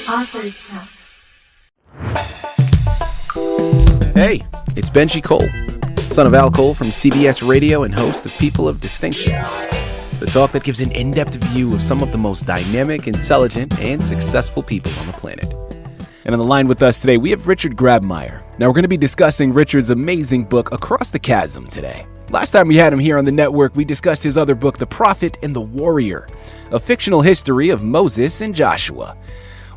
Author's Press. Hey, it's Benji Cole, son of Al Cole from CBS Radio and host of People of Distinction, the talk that gives an in-depth view of some of the most dynamic, intelligent, and successful people on the planet. And on the line with us today, we have Richard Grabmeier. Now, we're going to be discussing Richard's amazing book, Across the Chasm, today. Last time we had him here on the network, we discussed his other book, The Prophet and the Warrior, a fictional history of Moses and Joshua.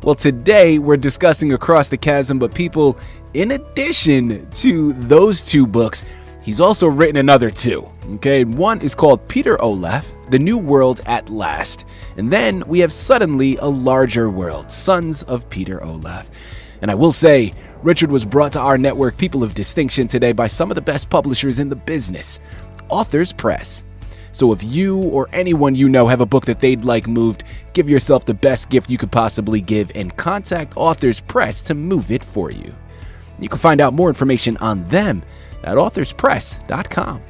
Well, today we're discussing Across the Chasm, but people, in addition to those two books, he's also written another two. Okay, one is called Peter Olaf, The New World at Last. And then we have Suddenly a Larger World, Sons of Peter Olaf. And I will say, Richard was brought to our network, People of Distinction, today by some of the best publishers in the business, Author's Press. So if you or anyone you know have a book that they'd like moved, give yourself the best gift you could possibly give and contact Author's Press to move it for you. You can find out more information on them at authorspress.com.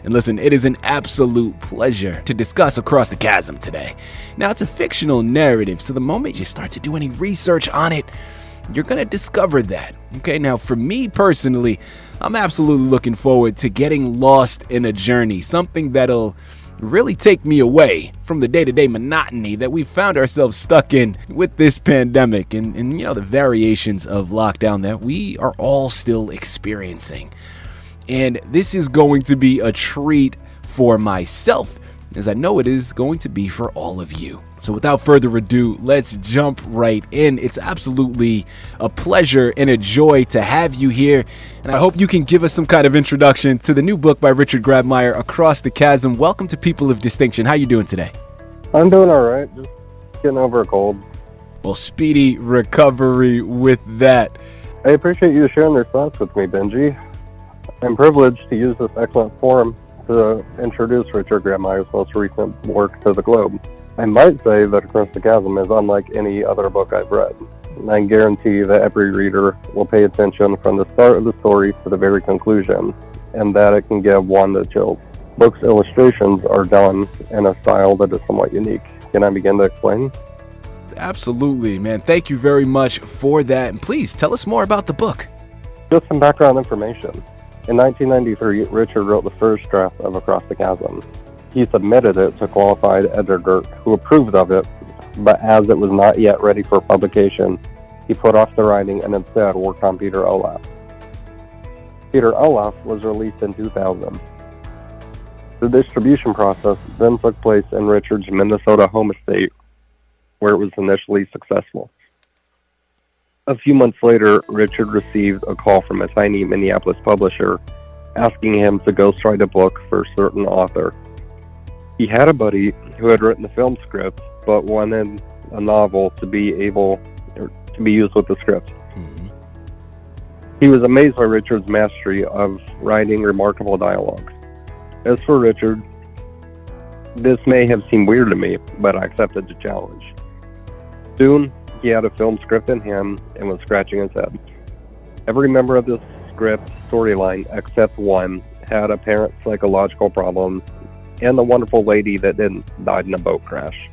And listen, it is an absolute pleasure to discuss Across the Chasm today. Now, it's a fictional narrative, so the moment you start to do any research on it, you're going to discover that. Okay, now for me personally, I'm absolutely looking forward to getting lost in a journey, something that'll really take me away from the day-to-day monotony that we found ourselves stuck in with this pandemic and the variations of lockdown that we are all still experiencing. And this is going to be a treat for myself, as I know it is going to be for all of you. So without further ado, let's jump right in. It's absolutely a pleasure and a joy to have you here. And I hope you can give us some kind of introduction to the new book by Richard Grabmeier, Across the Chasm. Welcome to People of Distinction. How you doing today? I'm doing all right. Just getting over a cold. Well, speedy recovery with that. I appreciate you sharing your thoughts with me, Benji. I'm privileged to use this excellent forum to introduce Richard Grabmeier's most recent work to the globe. I might say that Across the Chasm is unlike any other book I've read. And I guarantee that every reader will pay attention from the start of the story to the very conclusion, and that it can give one the chills. Book's illustrations are done in a style that is somewhat unique. Can I begin to explain? Absolutely, man. Thank you very much for that. And please tell us more about the book. Just some background information. In 1993, Richard wrote the first draft of Across the Chasm. He submitted it to a qualified editor who approved of it, but as it was not yet ready for publication, he put off the writing and instead worked on Peter Olaf. Peter Olaf was released in 2000. The distribution process then took place in Richard's Minnesota home estate, where it was initially successful. A few months later, Richard received a call from a tiny Minneapolis publisher asking him to ghostwrite a book for a certain author. He had a buddy who had written the film script, but wanted a novel to be used with the script. Mm-hmm. He was amazed by Richard's mastery of writing remarkable dialogues. As for Richard, this may have seemed weird to me, but I accepted the challenge. Soon, he had a film script in hand and was scratching his head. Every member of this script storyline, except one, had apparent psychological problems, and the wonderful lady that died in a boat crash.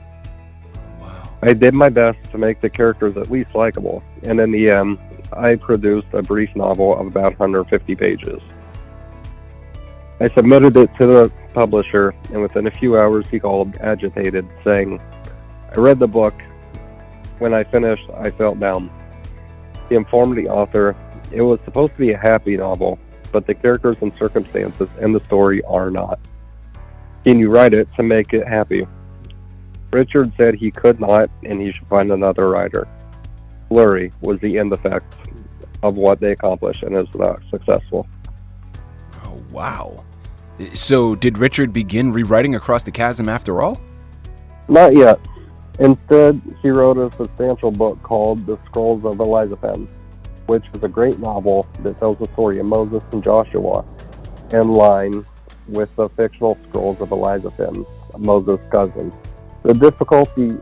Wow. I did my best to make the characters at least likable, and in the end, I produced a brief novel of about 150 pages. I submitted it to the publisher, and within a few hours he called, agitated, saying, "I read the book. When I finished, I felt down." He informed the author it was supposed to be a happy novel, but the characters and circumstances in the story are not. Can you write it to make it happy? Richard said he could not, and he should find another writer. Blurry was the end effect of what they accomplished, and it was not successful. Oh, wow. So did Richard begin rewriting Across the Chasm after all? Not yet. Instead, he wrote a substantial book called The Scrolls of Elizaphan, which is a great novel that tells the story of Moses and Joshua in line with the fictional scrolls of Elizaphan, Moses' cousin. The difficulty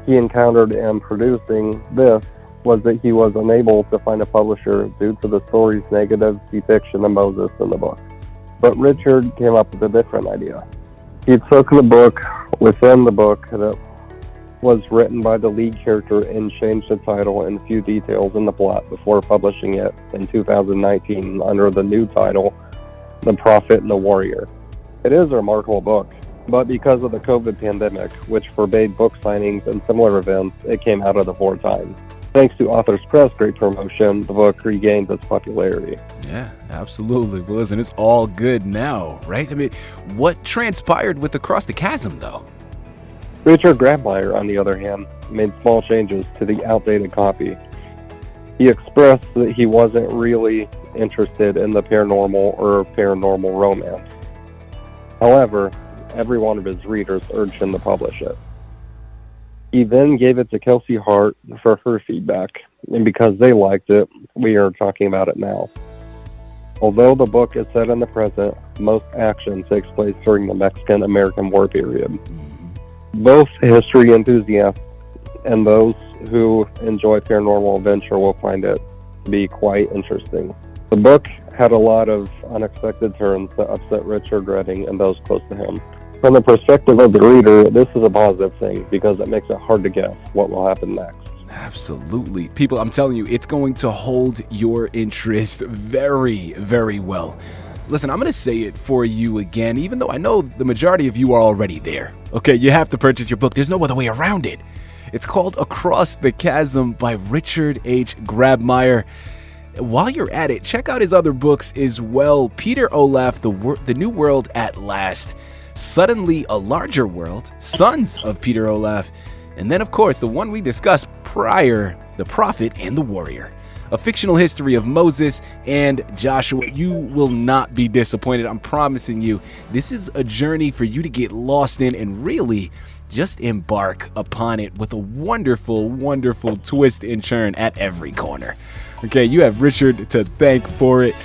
he encountered in producing this was that he was unable to find a publisher due to the story's negative depiction of Moses in the book. But Richard came up with a different idea. He took the book within the book that was written by the lead character and changed the title and a few details in the plot before publishing it in 2019 under the new title, The Prophet and the Warrior. It is a remarkable book, but because of the COVID pandemic, which forbade book signings and similar events, it came out of the 4 times. Thanks to Authors Press' great promotion, the book regained its popularity. Yeah, absolutely. Well, listen, it's all good now, right? I mean, what transpired with Across the Chasm, though? Richard Grabmeier, on the other hand, made small changes to the outdated copy. He expressed that he wasn't really interested in the paranormal or paranormal romance. However, every one of his readers urged him to publish it. He then gave it to Kelsey Hart for her feedback, and because they liked it, we are talking about it now. Although the book is set in the present, most action takes place during the Mexican-American War period. Both history enthusiasts and those who enjoy paranormal adventure will find it to be quite interesting. The book had a lot of unexpected turns that upset Richard Redding and those close to him. From the perspective of the reader, this is a positive thing because it makes it hard to guess what will happen next. Absolutely. People, I'm telling you, it's going to hold your interest very, very well. Listen, I'm going to say it for you again, even though I know the majority of you are already there. Okay, you have to purchase your book. There's no other way around it. It's called Across the Chasm by Richard H. Grabmeier. While you're at it, check out his other books as well. Peter Olaf, The New World at Last, Suddenly a Larger World, Sons of Peter Olaf, and then, of course, the one we discussed prior, The Prophet and the Warrior, a fictional history of Moses and Joshua. You will not be disappointed. I'm promising you. This is a journey for you to get lost in and really just embark upon it with a wonderful, wonderful twist and turn at every corner. Okay, you have Richard to thank for it.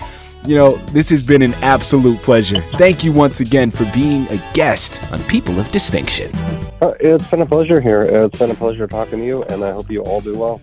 You know, this has been an absolute pleasure. Thank you once again for being a guest on People of Distinction. It's been a pleasure here. It's been a pleasure talking to you, and I hope you all do well.